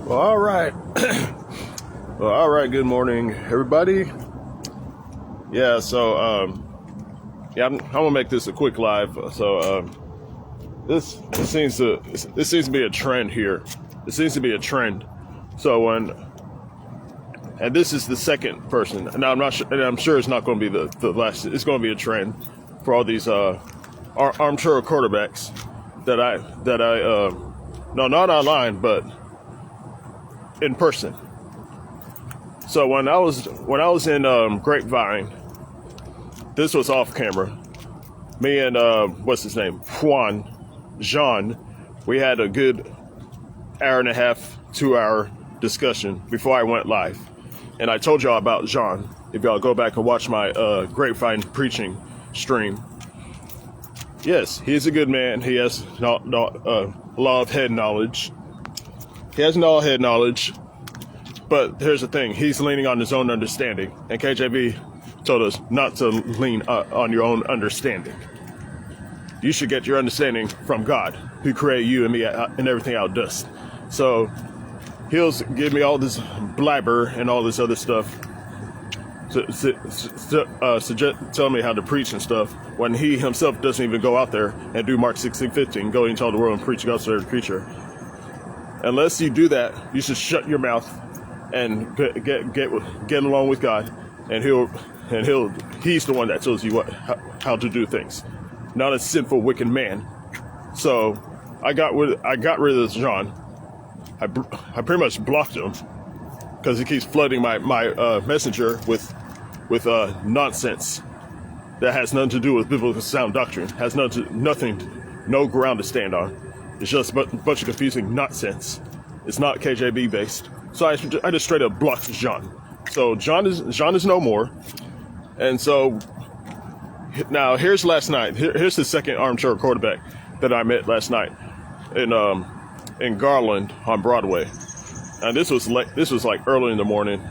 Well, all right. Well, all right. Good morning, everybody. Yeah. I'm gonna make this a quick live. This seems to be a trend here. It seems to be a trend. And this is the second person. And I'm not sure. And I'm sure it's not going to be the last. It's going to be a trend for all these armchair quarterbacks that I no, not online, but in person. So when I was in Grapevine, this was off camera. Me and what's his name, Jean, we had a good hour and a half, 2 hour discussion before I went live, and I told y'all about Jean. If y'all go back and watch my Grapevine preaching stream, yes, he's a good man. He has a lot of head knowledge. He has no head knowledge, but here's the thing. He's leaning on his own understanding. And KJV told us not to lean on your own understanding. You should get your understanding from God, who created you and me and everything out of dust. So he'll give me all this blabber and all this other stuff tell me how to preach and stuff, when he himself doesn't even go out there and do Mark 16:15, go into all the world and preach God's word, preacher. Unless you do that, you should shut your mouth and get along with God, and he's the one that tells you how to do things, not a sinful, wicked man. So I got rid of this John. I pretty much blocked him because he keeps flooding my messenger with nonsense that has nothing to do with biblical sound doctrine, has no ground to stand on. It's just a bunch of confusing nonsense. It's not KJB based. So I just straight up blocked John. So John is no more. And so now here's last night. Here's the second armchair quarterback that I met last night in Garland on Broadway. And this was like early in the morning.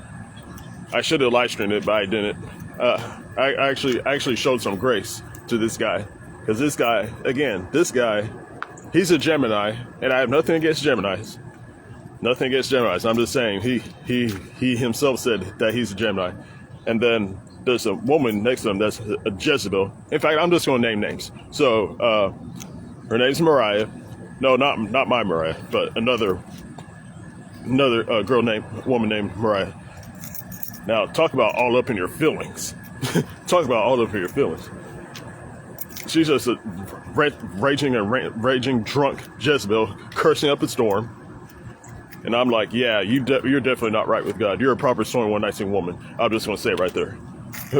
I should have live streamed it, but I didn't. I actually showed some grace to this guy, because this guy, he's a Gemini, and I have nothing against Geminis. Nothing against Geminis. I'm just saying he himself said that he's a Gemini. And then there's a woman next to him that's a Jezebel. In fact, I'm just going to name names. So her name's Mariah. No, not my Mariah, but another woman named Mariah. Now, talk about all up in your feelings. Talk about all up in your feelings. She's just a raging drunk Jezebel, cursing up a storm. And I'm like, yeah, you're definitely not right with God. You're a Proverbs 21:19 woman. I'm just going to say it right there.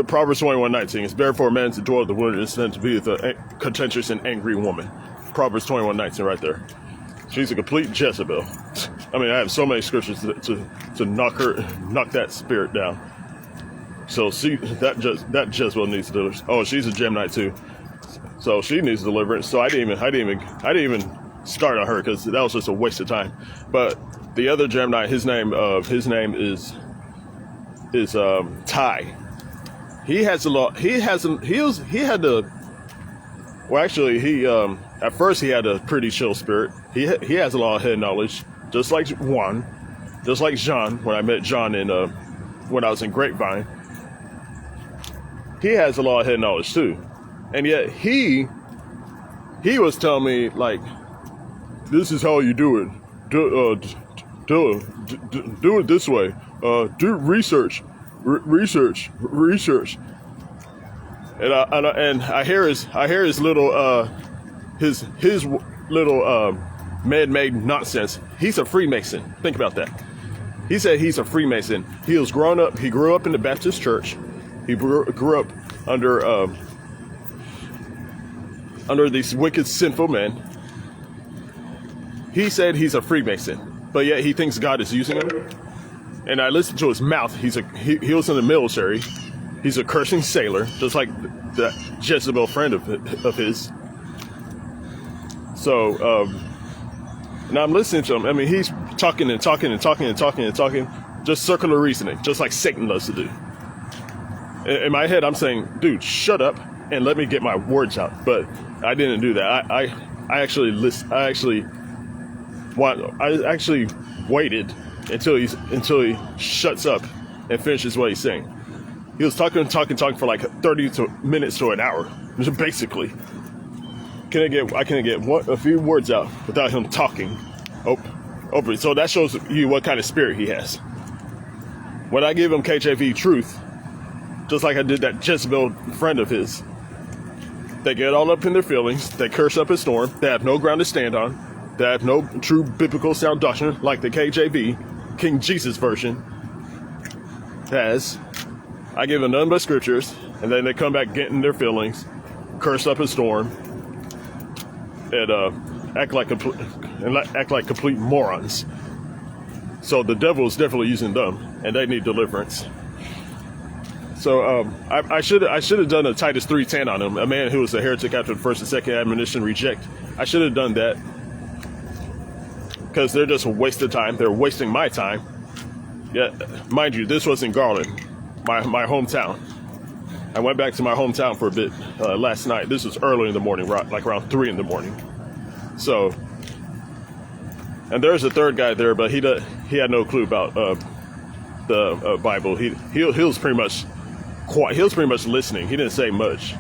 Proverbs 21:19, it's better for a man to dwell in the wilderness than to be with a contentious and angry woman. Proverbs 21:19 right there. She's a complete Jezebel. I mean, I have so many scriptures to knock that spirit down. So that Jezebel needs deliverance. Oh, she's a Gemini too, so she needs deliverance. So I didn't even start on her, because that was just a waste of time. But the other Gemini, his name is Ty. He has a lot. At first he had a pretty chill spirit. He has a lot of head knowledge, just like Juan, just like Jean. When I met John when I was in Grapevine, he has a lot of head knowledge too. And yet he was telling me, like, this is how you do it. Do it this way. Do research. And I hear his little man-made nonsense. He's a Freemason. Think about that. He said he's a Freemason. He grew up in the Baptist church. He grew up under these wicked, sinful men. He said he's a Freemason, but yet he thinks God is using him. And I listened to his mouth. He was in the military. He's a cursing sailor, just like that Jezebel friend of his. So now I'm listening to him. I mean, he's talking, just circular reasoning, just like Satan loves to do. In my head, I'm saying, dude, shut up and let me get my words out. But I didn't do that. I actually I actually waited until he shuts up and finishes what he's saying. He was talking for like 30 minutes to an hour, basically. I can get a few words out without him talking over it. So that shows you what kind of spirit he has. When I give him KJV truth, just like I did that Jezebel friend of his, they get all up in their feelings. They curse up a storm. They have no ground to stand on. They have no true biblical sound doctrine like the KJV, King Jesus version, has. I give them none but scriptures, and then they come back getting their feelings, curse up a storm, and act like complete morons. So the devil is definitely using them, and they need deliverance. So I should have done a Titus 3:10 on him, a man who was a heretic after the first and second admonition reject. I should have done that because they're just a waste of time. They're wasting my time. Yeah, mind you, this was in Garland, my hometown. I went back to my hometown for a bit last night. This was early in the morning, like around 3 in the morning. So, and there's a third guy there, but he had no clue about the Bible. He was pretty much quiet. He was pretty much listening. He didn't say much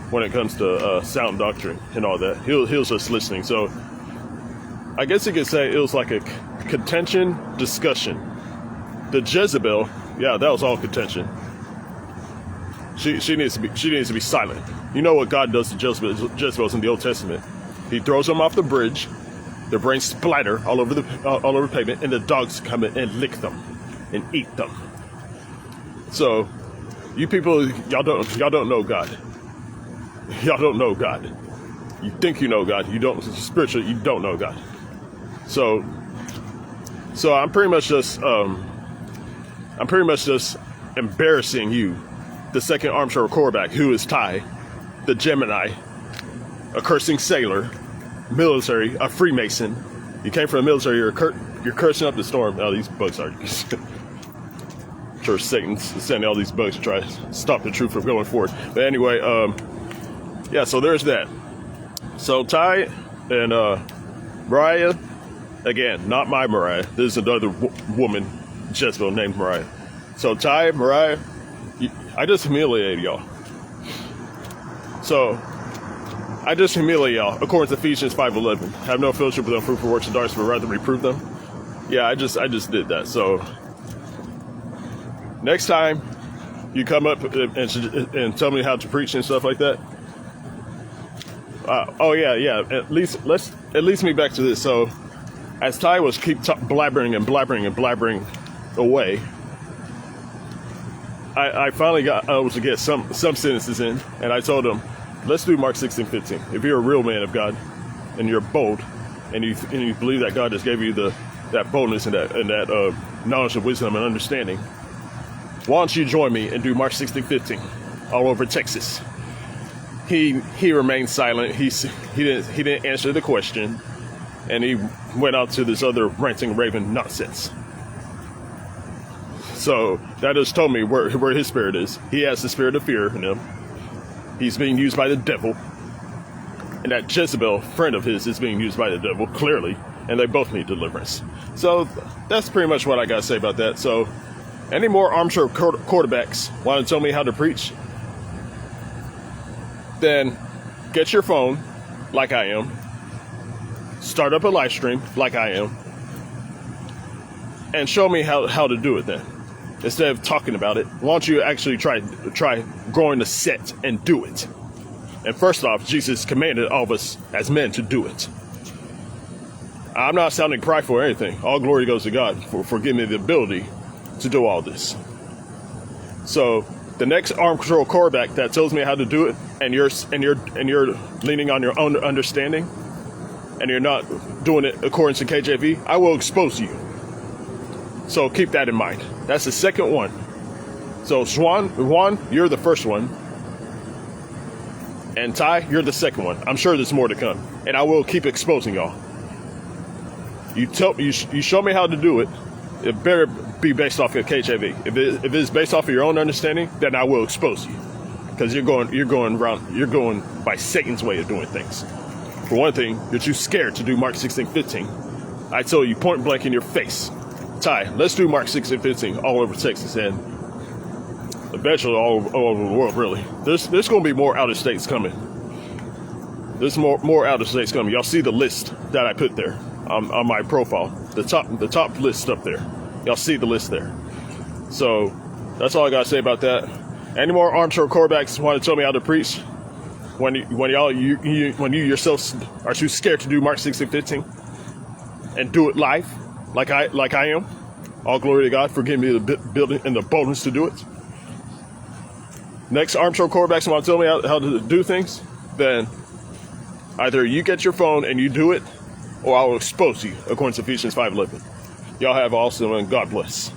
when it comes to sound doctrine and all that. He was just listening. So, I guess you could say it was like a contention discussion. The Jezebel, yeah, that was all contention. She needs to be silent. You know what God does to Jezebels in the Old Testament? He throws them off the bridge. Their brains splatter all over the pavement, and the dogs come in and lick them and eat them. So, you people, y'all don't know God. Y'all don't know God. You think you know God. You don't spiritually. You don't know God. So I'm pretty much just embarrassing you, the second armchair quarterback, who is Ty, the Gemini, a cursing sailor, military, a Freemason. You came from the military. You're cursing up the storm. Oh, these bugs are. Sure, Satan's sending all these bugs to try to stop the truth from going forward. But anyway, yeah. So there's that. So Ty and Mariah, again, not my Mariah. This is another woman, Jezebel, named Mariah. So Ty, Mariah, I just humiliated y'all. So I just humiliate y'all, according to Ephesians 5:11. Have no fellowship with unfruitful works of darkness, but rather reprove them. Yeah, I just did that. So next time you come up and tell me how to preach and stuff like that. Oh yeah. At least me back to this. So as Ty was blabbering away, I finally got able to get some sentences in, and I told him, let's do Mark 16:15. If you're a real man of God, and you're bold, and you believe that God just gave you that boldness and that knowledge of wisdom and understanding, why don't you join me and do Mark 16:15 all over Texas? He remained silent. He didn't answer the question, and he went out to this other ranting raven nonsense. So that just told me where his spirit is. He has the spirit of fear in him. He's being used by the devil. And that Jezebel friend of his is being used by the devil, clearly. And they both need deliverance. So that's pretty much what I got to say about that. So any more armchair quarterbacks want to tell me how to preach? Then get your phone, like I am. Start up a live stream, like I am. And show me how to do it then. Instead of talking about it, why don't you actually try growing the set and do it? And first off, Jesus commanded all of us as men to do it. I'm not sounding prideful or anything. All glory goes to God for giving me the ability to do all this. So the next arm control quarterback that tells me how to do it, and you're leaning on your own understanding, and you're not doing it according to KJV, I will expose you. So keep that in mind. That's the second one. So Juan, you're the first one. And Ty, you're the second one. I'm sure there's more to come. And I will keep exposing y'all. You show me how to do it. It better be based off of KJV. If it's based off of your own understanding, then I will expose you. Because you're going by Satan's way of doing things. For one thing, you're too scared to do Mark 16:15. I told you point blank in your face, Ty, let's do Mark 16:15 all over Texas and eventually all over the world, really. There's going to be more outer states coming. There's more outer states coming. Y'all see the list that I put there on my profile, the top list up there. Y'all see the list there. So that's all I gotta say about that. Any more armchair quarterbacks want to tell me how to preach? When you yourself are too scared to do Mark 16:15 and do it live, like I am. All glory to God for giving me the building and the boldness to do it. Next armchair quarterbacks want to tell me how to do things, then either you get your phone and you do it, or I will expose you, according to Ephesians 5:11. Y'all have awesome and God bless.